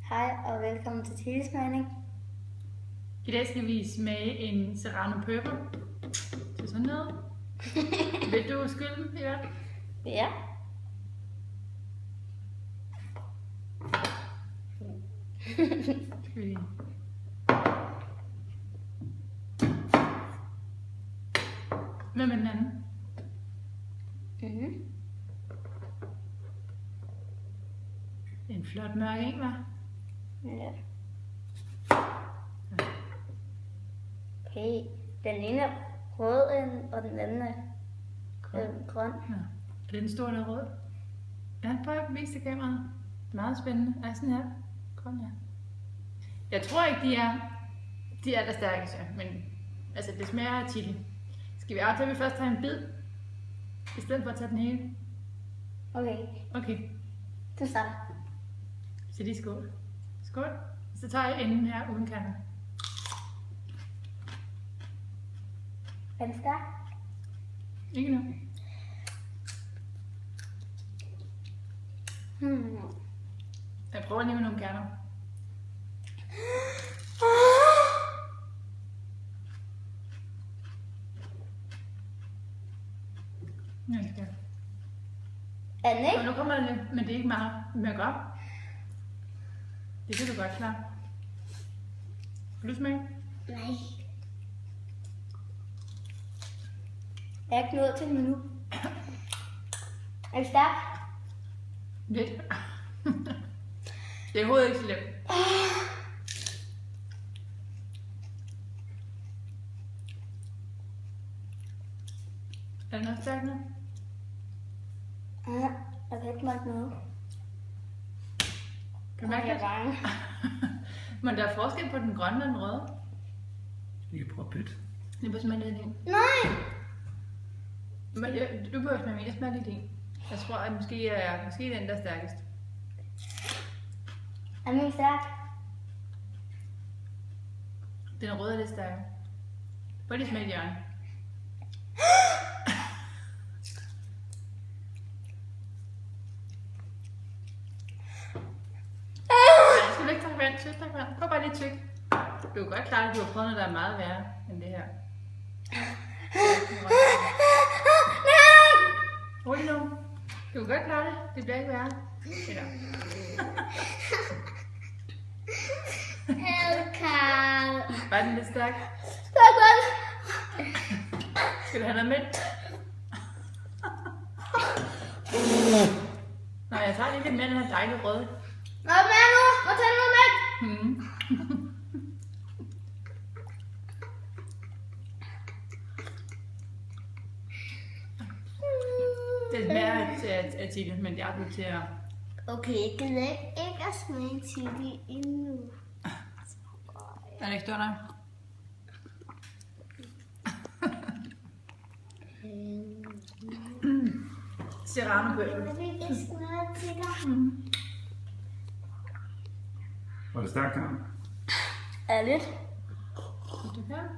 Hej og velkommen til Tilsmagning. I dag skal vi smage en Serrano Purple til sådan noget. Vil du skylle den, Eva? Ja. Skal vi... Hvad med den anden? Mm-hmm. En flot mørk en, hva'? Ja. Okay, den ene er rød, og den anden er grøn. Ja. Er det den store, der er rød? Ja, prøv at vise det kameraet. Meget spændende. Er sådan her. Grøn, ja. Jeg tror ikke, de er allerstærkeste, men altså, det smager af chili. Skal vi aftale, at vi først tager en bid, i stedet for at tage den hele? Okay, Okay, du starter. så lige skål. Skål. Så tager jeg enden her uden kanter. Er den stærk? Ikke nu. Jeg prøver lige med nogle kerner. Ja, det skal. Er den Og ikke? nu kommer der lidt, men det er ikke meget mørk op. Det kan du godt klare. Vil du smage? Nej. Jeg er ikke nået til en minut. Er den stærk? Lidt. Det er overhovedet ikke slemt. Er den også stærk nu? Ja, jeg kan ikke mærke noget. Kan du mærke Jeg det? er bange. Men der er forskel på den grønne og den røde. Vi kan prøve at bytte. Det er bare smage lidt en. Nej! Men du behøver smage mere. Jeg smager lidt en. Jeg tror, at måske er den, der er stærkest. Er min stærk? Den røde er lidt stærkere. Prøv lige at smage et hjørne. Nej, skal du ikke tage vand? Søs, tak vand. Prøv bare lige tyk. Du kan godt klare det, du har prøvet noget, der er meget værre end det her. Rolig nu. Du kan godt klare det. Det bliver ikke værre. Eller. Karl. Var den lidt stærk? Tak, vel? Skal du have noget mælk? Nej, jeg tager lige lidt mere den her dejlige røde. Hvad med nu? Må tage noget med? Det smager af chili, men det er du til at... Okay, jeg gider ikke at smage chili endnu. Er det ikke stort nok? Serrano Purple. Jeg vil ikke smage til dig. Var det stærkt, Karen? Er lidt. Vil du have?